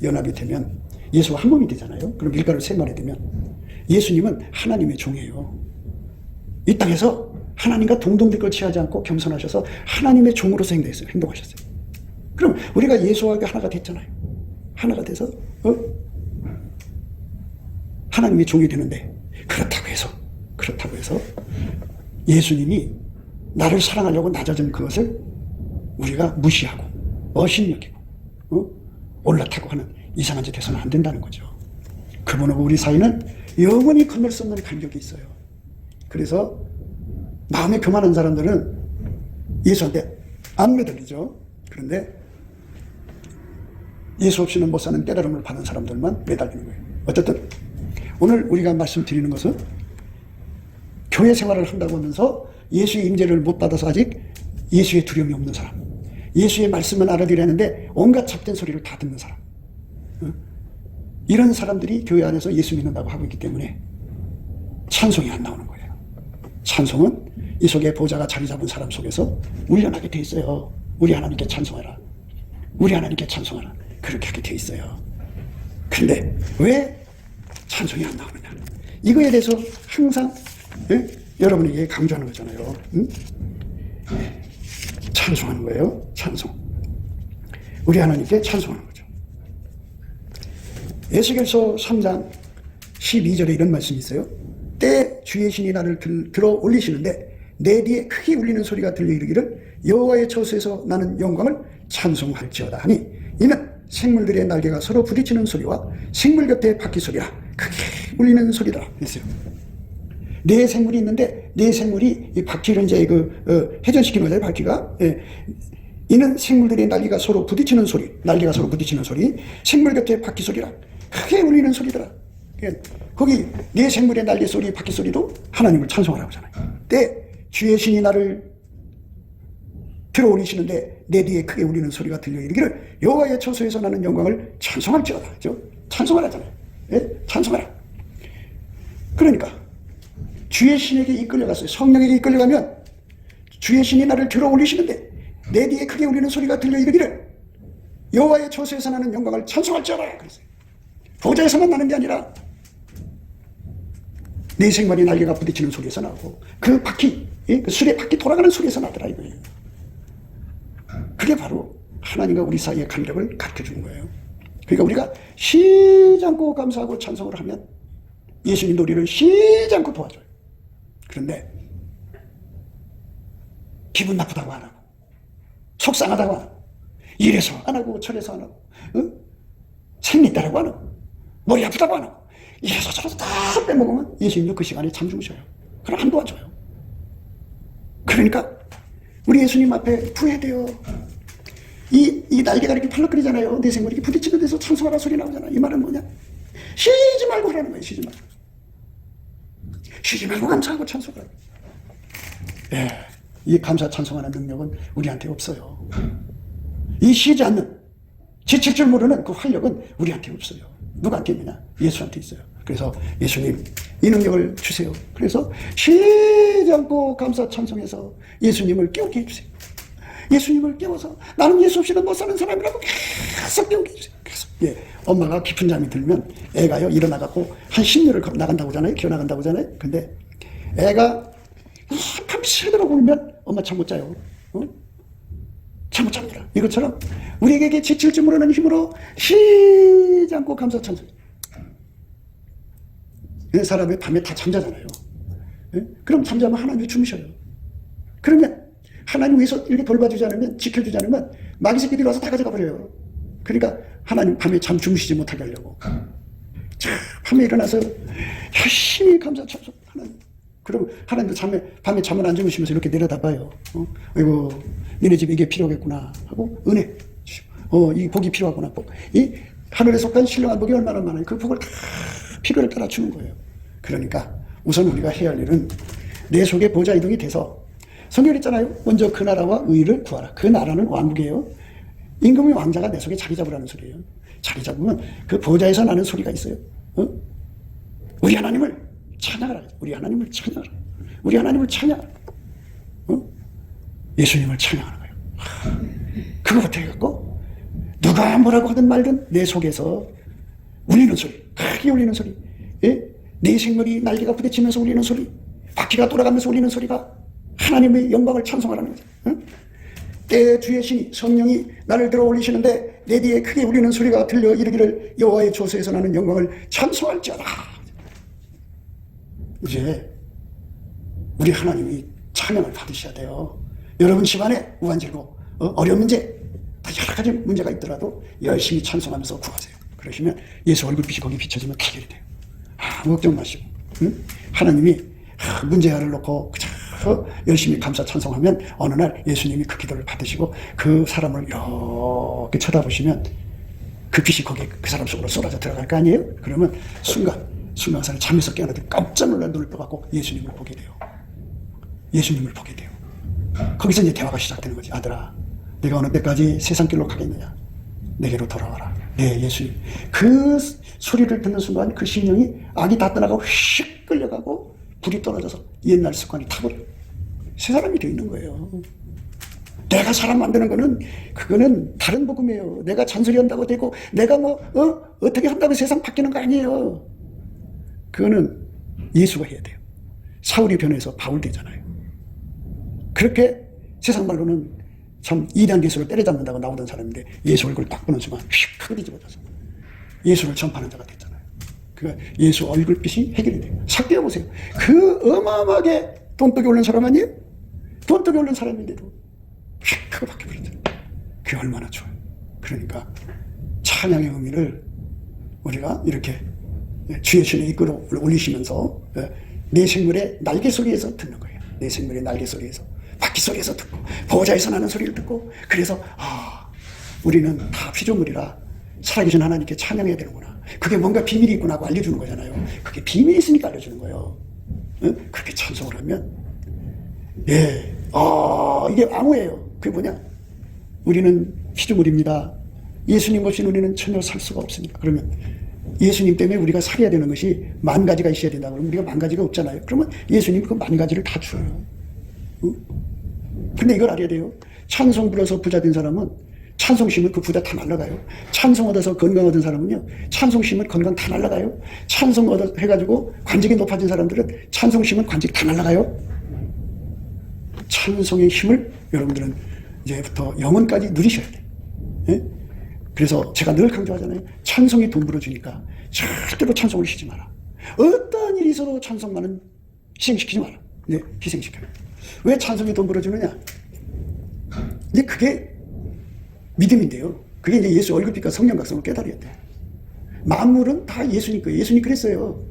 연합이 되면 예수와 한 몸이 되잖아요. 그럼 밀가루 세 마리 되면 예수님은 하나님의 종이에요. 이 땅에서 하나님과 동등될 걸 취하지 않고 겸손하셔서 하나님의 종으로서 행동하셨어요. 그럼 우리가 예수와 하나가 됐잖아요. 하나가 돼서 하나님의 종이 되는데, 그렇다고 해서 예수님이 나를 사랑하려고 낮아진 그것을 우리가 무시하고 어신여기고 올라타고 하는 이상한 짓 해서는 안 된다는 거죠. 그분하고 우리 사이는 영원히 건널 수 없는 간격이 있어요. 그래서 마음에 교만한 사람들은 예수한테 안 매달리죠. 그런데 예수 없이는 못 사는 깨달음을 받은 사람들만 매달리는 거예요. 어쨌든 오늘 우리가 말씀드리는 것은 교회 생활을 한다고 하면서 예수의 임재를 못 받아서 아직 예수의 두려움이 없는 사람, 예수의 말씀을 알아들으려는데 온갖 잡된 소리를 다 듣는 사람, 이런 사람들이 교회 안에서 예수 믿는다고 하고 있기 때문에 찬송이 안 나오는 거예요. 찬송은 이 속에 보좌가 자리 잡은 사람 속에서 훈련하게 돼 있어요. 우리 하나님께 찬송하라, 우리 하나님께 찬송하라, 그렇게 하게 돼 있어요. 그런데 왜 찬송이 안 나오느냐, 이거에 대해서 항상 여러분에게 강조하는 거잖아요. 찬송하는 거예요. 찬송. 우리 하나님께 찬송하는 거죠. 에스겔서 3장 12절에 이런 말씀이 있어요. 때 주의 신이 나를 들어 올리시는데 내 뒤에 크게 울리는 소리가 들려 이르기를 여호와의 처소에서 나는 영광을 찬송할지어다 하니, 이는 생물들의 날개가 서로 부딪히는 소리와 생물 곁에 바퀴 소리라 크게 울리는 소리더라 했어요. 네 생물이 있는데 네 생물이 이 바퀴를 이제 회전시키는 거잖아요. 바퀴가. 이는 생물들의 날개가 서로 부딪히는 소리, 날개가 서로 부딪히는 소리, 생물 곁에 바퀴 소리라 크게 울리는 소리더라. 거기 네 생물의 날개 소리, 바퀴 소리도 하나님을 찬송하라고 하잖아요. 때 주의 신이 나를 들어 올리시는데 내 뒤에 크게 울리는 소리가 들려 이르기를 여호와의 처소에서 나는 영광을 찬송할지어다. 그죠? 찬송하라잖아요. 찬송하라. 그러니까 주의 신에게 이끌려갔어요. 성령에게 이끌려가면 주의 신이 나를 들어 올리시는데 내 뒤에 크게 울리는 소리가 들려 이르기를 여호와의 처소에서 나는 영광을 찬송할지어다. 그랬어요. 보좌에서만 나는 게 아니라 내 생물이 날개가 부딪히는 소리에서 나고 그 바퀴, 그 수레 바퀴 돌아가는 소리에서 나더라 이거예요. 그게 바로 하나님과 우리 사이의 간격을 가르쳐주는 거예요. 그러니까 우리가 쉬지 않고 감사하고 찬송을 하면 예수님도 우리를 쉬지 않고 도와줘요. 그런데 기분 나쁘다고 안 하고, 속상하다고 안 하고, 이래서 안 하고 저래서 안 하고, 생리다라고 안 하고, 머리 아프다고 안 하고, 이래서 저래서 다 빼먹으면 예수님도 그 시간에 잠 주무셔요. 그럼 안 도와줘요. 그러니까 우리 예수님 앞에 부해돼요. 이 날개가 이렇게 펄럭거리잖아요. 내 생물이 부딪히는 데서 찬송하라 소리 나오잖아. 이 말은 뭐냐? 쉬지 말고 하라는 거예요. 쉬지 말고. 쉬지 말고 감사하고 찬송하라. 예, 이 감사 찬송하는 능력은 우리한테 없어요. 이 쉬지 않는, 지칠 줄 모르는 그 활력은 우리한테 없어요. 누구한테 있느냐? 예수한테 있어요. 그래서 예수님 이 능력을 주세요. 그래서 쉬지 않고 감사 찬송해서 예수님을 깨우게 해주세요. 예수님을 깨워서 나는 예수 없이는 못 사는 사람이라고 계속 깨우게 해주세요. 계속. 예, 엄마가 깊은 잠이 들면 애가요 일어나갖고 한 10년을 나간다고 하잖아요. 기어 나간다고 하잖아요. 근데 애가 밤새도록 울면 엄마 잠 못 자요. 잠 못 잡니다. 이것처럼 우리에게 지칠 줄 모르는 힘으로 쉬지 않고 감사 찬송. 사람이 밤에 다 잠자잖아요. 예? 그럼 잠자면 하나님이 주무셔요. 그러면 하나님 위해서 이렇게 돌봐주지 않으면, 지켜주지 않으면 마귀 새끼들이 와서 다 가져가 버려요. 그러니까 하나님 밤에 잠 주무시지 못하게 하려고 자, 밤에 일어나서 열심히 감사 찬송 하나님. 그리고 하나님도 밤에 잠을 안 주무시면서 이렇게 내려다봐요. 아이고 니네 집에 이게 필요하겠구나 하고 은혜 이 복이 필요하구나. 복. 이 하늘에 속한 신령한 복이 얼마나 많아요. 그 복을 다 필요를 따라 주는 거예요. 그러니까 우선 우리가 해야 할 일은 내 속에 보좌 이동이 돼서, 성경에 있잖아요. 먼저 그 나라와 의를 구하라. 그 나라는 왕국이에요. 임금의 왕자가 내 속에 자리 잡으라는 소리예요. 자리 잡으면 그 보좌에서 나는 소리가 있어요. 우리 하나님을 찬양하라. 우리 하나님을 찬양하라. 우리 하나님을 찬양하라. 예수님을 찬양하는 거예요. 그거부터 해갖고 누가 뭐라고 하든 말든 내 속에서 울리는 소리, 크게 울리는 소리, 예? 내 생물이 날개가 부딪히면서 울리는 소리, 바퀴가 돌아가면서 울리는 소리가 하나님의 영광을 찬송하라는 거죠. 때 주의 신이 성령이 나를 들어 올리시는데 내 뒤에 크게 울리는 소리가 들려 이르기를 여호와의 조소에서 나는 영광을 찬송할지어다. 이제 우리 하나님이 찬양을 받으셔야 돼요. 여러분 집안에 우환질고 어려운 문제, 여러 가지 문제가 있더라도 열심히 찬송하면서 구하세요. 그러시면 예수 얼굴빛이 거기 비춰지면 해결이 돼요. 아무 걱정 마시고, 하나님이 문제를 놓고 열심히 감사 찬송하면 어느 날 예수님이 그 기도를 받으시고 그 사람을 이렇게 쳐다보시면 그 빛이 거기에 그 사람 속으로 쏟아져 들어갈 거 아니에요? 그러면 순간사를 잠에서 깨어나더니 깜짝 놀라 눈을 떠갖고 예수님을 보게 돼요. 예수님을 보게 돼요. 거기서 이제 대화가 시작되는 거지. 아들아, 내가 어느 때까지 세상 길로 가겠느냐? 내게로 돌아와라. 네, 예수님. 그 소리를 듣는 순간 그 심령이 악이 다 떠나가고 휙 끌려가고 불이 떨어져서 옛날 습관이 타버려. 새 사람이 되어 있는 거예요. 내가 사람 만드는 거는 그거는 다른 복음이에요. 내가 잔소리한다고 되고 내가 어떻게 한다고 세상 바뀌는 거 아니에요. 그거는 예수가 해야 돼요. 사울이 변해서 바울 되잖아요. 그렇게 세상 말로는 참 2단 개수를 때려잡는다고 나오던 사람인데 예수 얼굴 딱 보는 순간 휙 크게 뒤집어져서 예수를 전파하는 자가 됐잖아요. 그러니까 예수 얼굴빛이 해결이 돼요. 싹 떼어보세요. 그 어마어마하게 돈독이 오른 사람 아니에요? 돈독이 오른 사람인데도 휙 크게 바뀌어버렸잖아요. 그게 얼마나 좋아요. 그러니까 찬양의 의미를 우리가 이렇게 주의 신에 이끌어 올리시면서 내 생물의 날개 소리에서 듣는 거예요. 내 생물의 날개 소리에서, 바퀴 소리에서 듣고, 보좌에서 나는 소리를 듣고, 그래서 우리는 다 피조물이라 살아계신 하나님께 찬양해야 되는구나. 그게 뭔가 비밀이 있구나 하고 알려주는 거잖아요. 그게 비밀이 있으니까 알려주는 거예요. 그렇게 찬송을 하면 이게 암호예요. 그게 뭐냐? 우리는 피조물입니다. 예수님 없이는 우리는 전혀 살 수가 없습니다. 그러면 예수님 때문에 우리가 살아야 되는 것이 10,000가지가 있어야 된다. 그러면 우리가 10,000가지가 없잖아요. 그러면 예수님이 그 10,000가지를 다 줘요. 근데 이걸 알아야 돼요. 찬송 불어서 부자 된 사람은 찬송 심으면 그 부자 다 날아가요. 찬송 얻어서 건강 얻은 사람은요, 찬송 심으면 건강 다 날아가요. 찬송 얻어 해가지고 관직이 높아진 사람들은 찬송 심으면 관직 다 날아가요. 찬송의 힘을 여러분들은 이제부터 영혼까지 누리셔야 돼요. 예? 그래서 제가 늘 강조하잖아요. 찬송이 돈 벌어주니까 절대로 찬송을 쉬지 마라. 어떤 일이 있어도 찬송만은 희생시키지 마라. 네, 희생시켜요. 왜 찬송이 돈 벌어주느냐? 근데 그게 믿음인데요. 그게 이제 예수 얼굴빛과 성령 각성을 깨달아야 돼. 만물은 다 예수님 거예요. 예수님 그랬어요.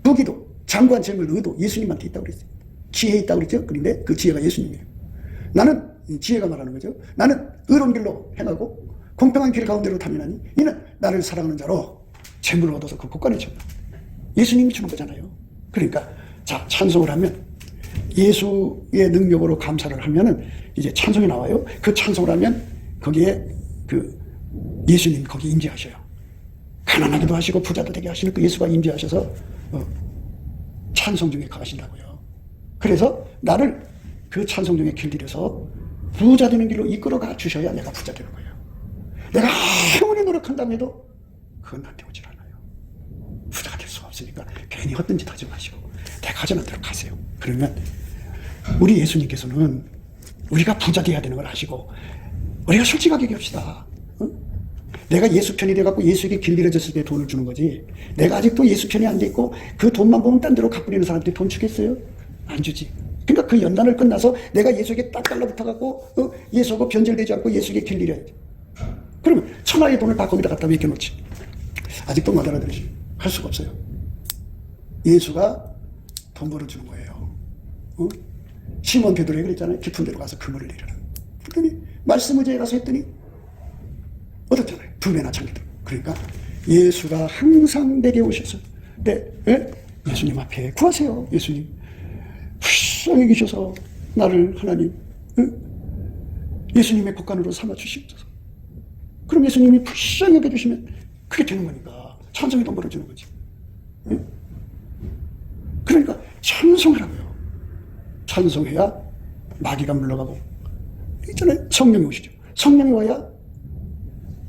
부기도, 장관, 재물, 의도 예수님한테 있다고 그랬어요. 지혜 있다고 그랬죠. 그런데 그 지혜가 예수님이에요. 나는 지혜가 말하는 거죠. 나는 의로운 길로 행하고 공평한 길 가운데로 타민하니 이는 나를 사랑하는 자로 재물을 얻어서 그 곳간에 쳐. 예수님이 주는 거잖아요. 그러니까 자, 찬송을 하면 예수의 능력으로 감사를 하면은 이제 찬송이 나와요. 그 찬송을 하면 거기에 그 예수님 거기 임재하셔요. 가난하기도 하시고 부자도 되게 하시는 그 예수가 임재하셔서 찬송 중에 가신다고요. 그래서 나를 그 찬송 중에 길들여서 부자 되는 길로 이끌어가 주셔야 내가 부자 되는 거예요. 내가 아무리 노력한다고 해도 그건 나한테 오질 않아요. 부자가 될 수가 없으니까 괜히 헛된 짓 하지 마시고 내가 하자는 대로 가세요. 그러면 우리 예수님께서는 우리가 부자 돼야 되는 걸 아시고 우리가 솔직하게 얘기합시다. 내가 예수 편이 돼갖고 예수에게 길들여졌을 때 돈을 주는 거지. 내가 아직도 예수 편이 안 돼 있고 그 돈만 보면 딴 데로 갚으려는 사람한테 돈 주겠어요? 안 주지. 그러니까 그 연단을 끝나서 내가 예수에게 딱 달라붙어갖고 예수하고 변절되지 않고 예수에게 길들여야지. 그러면 천하의 돈을 다 거기다 갖다 맡겨놓지. 아직도 못 알아들으시. 할 수가 없어요. 예수가 돈 벌어주는 거예요. 시몬 베드로에 그랬잖아요. 깊은 데로 가서 그물을 내려라. 그랬더니 말씀 의제에 가서 했더니 얻었잖아요. 2배나 참기도. 그러니까 예수가 항상 내게 오셔서 예수님 앞에 구하세요. 예수님 불쌍히 계셔서 나를 하나님 예수님의 곳간으로 삼아 주시옵소서. 그럼 예수님이 불쌍히 여겨주시면 그게 되는 거니까 찬송이 돈 벌어주는 거지. 그러니까 찬송하라고요. 찬송해야 마귀가 물러가고 있잖아요. 성령이 오시죠. 성령이 와야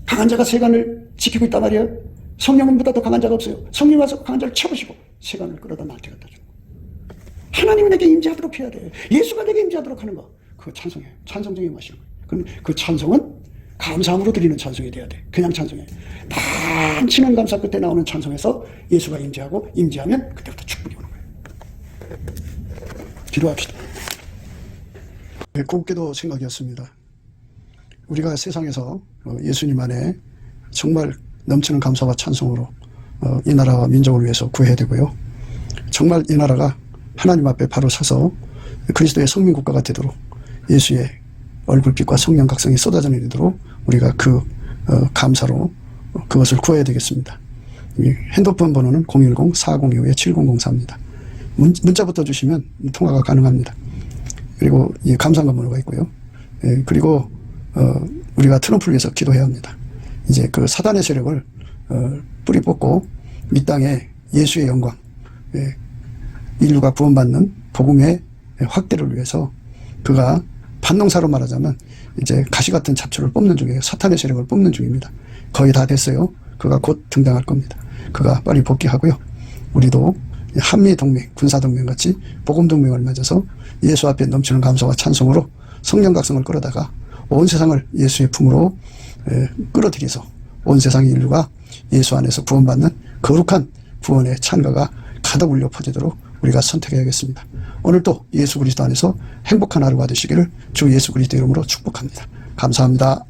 강한 자가 세간을 지키고 있단 말이에요. 성령보다 더 강한 자가 없어요. 성령이 와서 강한 자를 쳐보시고 세간을 끌어다 나한테 갖다 주는 거예요. 하나님이 내게 임재하도록 해야 돼요. 예수가 내게 임재하도록 하는 거. 그거 찬송이에요. 찬송 중에 마시는 거예요. 그럼 그 찬송은 감사함으로 드리는 찬송이 돼야 돼. 그냥 찬송이에요. 많지는 감사 끝에 나오는 찬송에서 예수가 임재하고 임재하면 그때부터 축복이 오는 거예요. 기도합시다. 네, 곱게도 생각이었습니다. 우리가 세상에서 예수님 안에 정말 넘치는 감사와 찬송으로 이 나라와 민족을 위해서 구해야 되고요. 정말 이 나라가 하나님 앞에 바로 서서 그리스도의 성민국가가 되도록 예수의 얼굴빛과 성령 각성이 쏟아져 내리도록 우리가 그 감사로 그것을 구해야 되겠습니다. 핸드폰 번호는 010-4025-7004입니다. 문자부터 주시면 통화가 가능합니다. 그리고 이 감사한 번호가 있고요. 그리고 우리가 트럼프를 위해서 기도해야 합니다. 이제 그 사단의 세력을 뿌리 뽑고 이 땅에 예수의 영광, 인류가 구원받는 복음의 확대를 위해서 그가 반농사로 말하자면 이제 가시 같은 잡초를 뽑는 중이에요. 사탄의 세력을 뽑는 중입니다. 거의 다 됐어요. 그가 곧 등장할 겁니다. 그가 빨리 복귀하고요. 우리도 한미동맹, 군사동맹 같이 복음동맹을 맺어서 예수 앞에 넘치는 감사와 찬송으로 성령 각성을 끌어다가 온 세상을 예수의 품으로 끌어들여서 온 세상의 인류가 예수 안에서 구원받는 거룩한 구원의 찬가가 가득 울려 퍼지도록 우리가 선택해야겠습니다. 오늘도 예수 그리스도 안에서 행복한 하루가 되시기를 주 예수 그리스도 이름으로 축복합니다. 감사합니다.